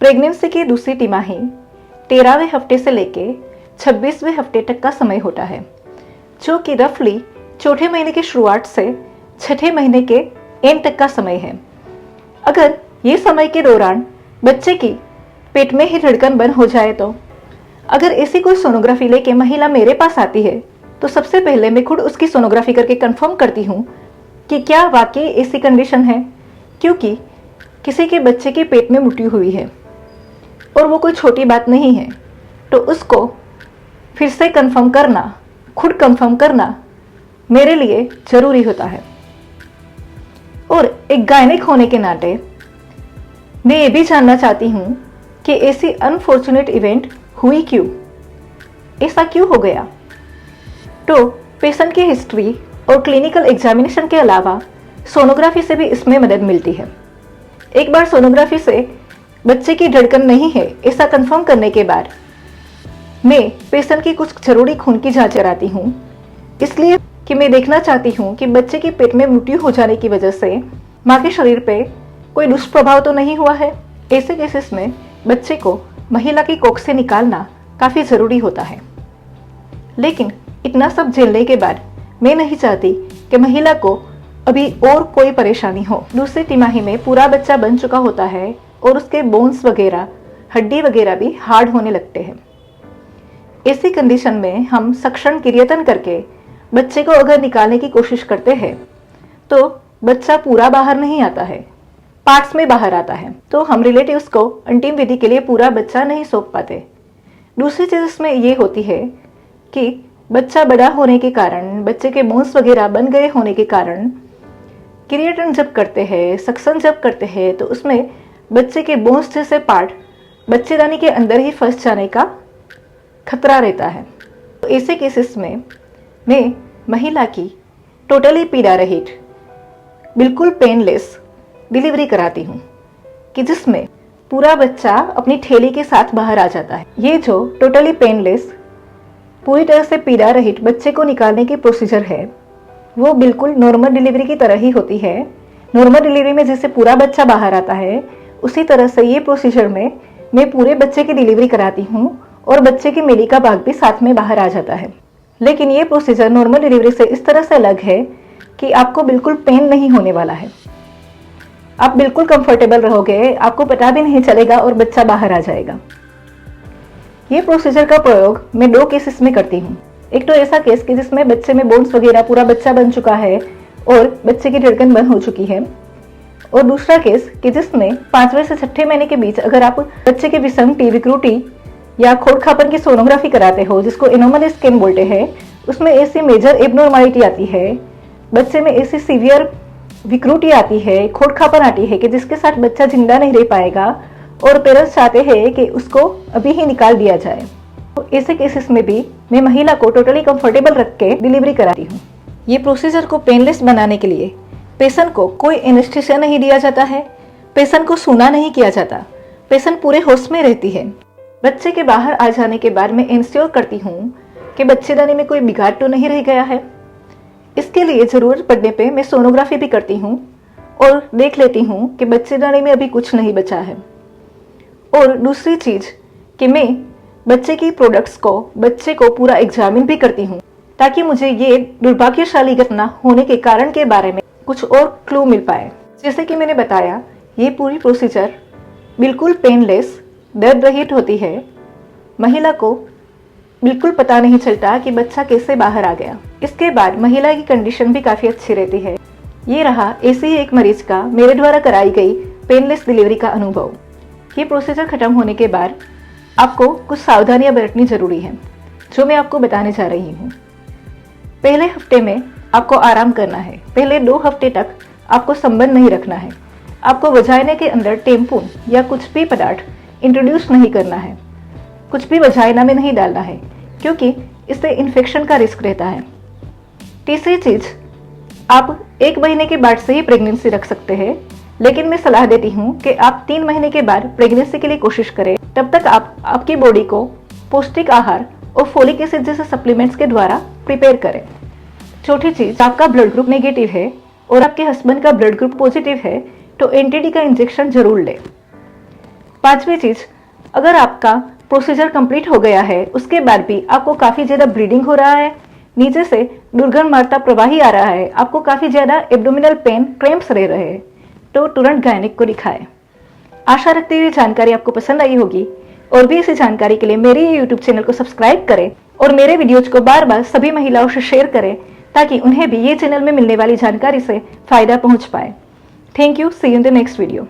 Pregnancy की दूसरी तिमाही 13वें हफ्ते से लेके 26वें हफ्ते तक का समय होता है, जो कि रफली चौथे महीने की शुरुआत से छठे महीने के एंड तक का समय है। अगर ये समय के दौरान बच्चे की पेट में ही धड़कन बंद हो जाए तो अगर ऐसी कोई सोनोग्राफी लेके महिला मेरे पास आती है तो सबसे पहले मैं खुद उसकी सोनोग्राफी करके कंफर्म करती हूँ कि क्या वाकई ऐसी कंडीशन है, क्योंकि किसी के बच्चे के पेट में मृत्यु हुई है और वो कोई छोटी बात नहीं है, तो उसको फिर से कंफर्म करना, खुद कंफर्म करना मेरे लिए ज़रूरी होता है। और एक गायनिक होने के नाते मैं ये भी जानना चाहती हूँ कि ऐसी अनफॉर्चुनेट इवेंट हुई क्यों, ऐसा क्यों हो गया। तो पेशेंट की हिस्ट्री और क्लिनिकल एग्जामिनेशन के अलावा सोनोग्राफी से भी इसमें मदद मिलती है। एक बार सोनोग्राफी से बच्चे की धड़कन नहीं है ऐसा कंफर्म करने के बाद मैं पेशेंट की कुछ जरूरी खून की जांच कराती हूँ, इसलिए कि मैं देखना चाहती हूँ कि बच्चे के पेट में मृत्यु हो जाने की वजह से माँ के शरीर पे कोई दुष्प्रभाव तो नहीं हुआ है। ऐसे केसेस में बच्चे को महिला की कोख से निकालना काफ़ी ज़रूरी होता है। लेकिन इतना सब झेलने के बाद मैं नहीं चाहती कि महिला को अभी और कोई परेशानी हो। दूसरी तिमाही में पूरा बच्चा बन चुका होता है और उसके बोन्स वगैरह, हड्डी वगैरह भी हार्ड होने लगते हैं। ऐसी कंडीशन में हम सक्शन क्रियतन करके बच्चे को अगर निकालने की कोशिश करते हैं तो बच्चा पूरा बाहर नहीं आता है, पार्ट्स में बाहर आता है, तो हम रिलेटिव्स को अंतिम विधि के लिए पूरा बच्चा नहीं सौंप पाते। दूसरी चीज़ इसमें ये होती है कि बच्चा बड़ा होने के कारण, बच्चे के बोन्स वगैरह बन गए होने के कारण क्रिएटन जब करते हैं, सक्शन जब करते हैं, तो उसमें बच्चे के बोन्स जैसे पार्ट बच्चेदानी के अंदर ही फंस जाने का खतरा रहता है। तो ऐसे केसेस में मैं महिला की टोटली पीड़ा रहित, बिल्कुल पेनलेस डिलीवरी कराती हूँ कि जिसमें पूरा बच्चा अपनी थैली के साथ बाहर आ जाता है। ये जो टोटली पेनलेस, पूरी तरह से पीड़ा रहित बच्चे को निकालने की प्रोसीजर है वो बिल्कुल नॉर्मल डिलीवरी की तरह ही होती है। नॉर्मल डिलीवरी में जैसे पूरा बच्चा बाहर आता है उसी तरह से ये प्रोसीजर में मैं पूरे बच्चे की डिलीवरी कराती हूँ और बच्चे की मेली का भाग भी साथ में बाहर आ जाता है। लेकिन ये प्रोसीजर नॉर्मल डिलीवरी से इस तरह से अलग है कि आपको बिल्कुल पेन नहीं होने वाला है, आप बिल्कुल कंफर्टेबल रहोगे, आपको पता भी नहीं चलेगा और बच्चा बाहर आ जाएगा। ये प्रोसीजर का प्रयोग मैं 2 केसेस में करती हूँ। एक तो ऐसा केस कि जिसमें बच्चे में बोन्स वगैरह, पूरा बच्चा बन चुका है और बच्चे की धड़कन बंद हो चुकी है, और दूसरा केस कि जिसमें 5वें से 6ठे महीने के बीच अगर आप बच्चे के विषमती, विकृति या खोड़खापन की सोनोग्राफी कराते हो, जिसको एनोमली स्कैन बोलते हैं, उसमें ऐसी मेजर एबनॉर्मलिटी आती है, बच्चे में ऐसी सीवियर विकृति आती है, खोड़खापन आती है कि जिसके साथ बच्चा जिंदा नहीं रह पाएगा और पेरेंट्स चाहते हैं कि उसको अभी ही निकाल दिया जाए। तो ऐसे केसेस में भी मैं महिला को टोटली कंफर्टेबल रख के डिलीवरी कराती हूँ। ये प्रोसीजर को पेनलेस बनाने के लिए पेशेंट को कोई एनेस्थीसिया नहीं दिया जाता है, पेशेंट को सुना नहीं किया जाता, पेशेंट पूरे होश में रहती है। बच्चे के बाहर आ जाने के बाद मैं इंश्योर करती हूँ कि बच्चेदानी में कोई बिगाड़ तो नहीं रह गया है। इसके लिए ज़रूरत पड़ने पे मैं सोनोग्राफी भी करती हूँ और देख लेती हूँ कि बच्चेदानी में अभी कुछ नहीं बचा है। और दूसरी चीज़ कि मैं बच्चे की प्रोडक्ट्स को, बच्चे को पूरा एग्जामिन भी करती हूँ ताकि मुझे ये दुर्भाग्यशाली घटना होने के कारण के बारे में कुछ और क्लू मिल पाए। जैसे कि मैंने बताया, ये पूरी प्रोसीजर बिल्कुल पेनलेस, दर्द रहित होती है। महिला को बिल्कुल पता नहीं चलता कि बच्चा कैसे बाहर आ गया। इसके बाद महिला की कंडीशन भी काफ़ी अच्छी रहती है। ये रहा ऐसे ही एक मरीज का मेरे द्वारा कराई गई पेनलेस डिलीवरी का अनुभव। ये प्रोसीजर खत्म होने के बाद आपको कुछ सावधानियां बरतनी जरूरी है, जो मैं आपको बताने जा रही हूँ। पहले हफ्ते में आपको आराम करना है। पहले 2 हफ्ते तक आपको संबंध नहीं रखना है। आपको वजाइना के अंदर टेम्पून या कुछ भी पदार्थ इंट्रोड्यूस नहीं करना है, कुछ भी वजाइना में नहीं डालना है, क्योंकि इससे इन्फेक्शन का रिस्क रहता है। तीसरी चीज़, आप 1 महीने के बाद से ही प्रेगनेंसी रख सकते हैं, लेकिन मैं सलाह देती हूँ कि आप 3 महीने के बाद प्रेगनेंसी के लिए कोशिश करें। तब तक आप आपकी बॉडी को पौष्टिक आहार और फोलिक एसिड जैसे सप्लीमेंट्स के द्वारा प्रिपेयर करें। चौथी चीज़, आपका ब्लड ग्रुप नेगेटिव है और आपके हस्बैंड का ब्लड ग्रुप पॉजिटिव है तो एंटीडी का इंजेक्शन जरूर लें। पांचवी चीज़, अगर आपका प्रोसीजर कंप्लीट हो गया है उसके बाद भी आपको काफ़ी ज़्यादा ब्लीडिंग हो रहा है, नीचे से दुर्गंध मारता प्रवाही आ रहा है, आपको काफ़ी ज़्यादा एब्डोमिनल पेन क्रैम्प्स रह रहे हैं, तो तुरंत गायनिक को दिखाएं। आशा रखते हुए जानकारी आपको पसंद आई होगी। और भी ऐसी जानकारी के लिए मेरे यूट्यूब चैनल को सब्सक्राइब करें और मेरे वीडियोज को बार बार सभी महिलाओं से शेयर करें ताकि उन्हें भी ये चैनल में मिलने वाली जानकारी से फायदा पहुंच पाए। Thank you, see you in the next video.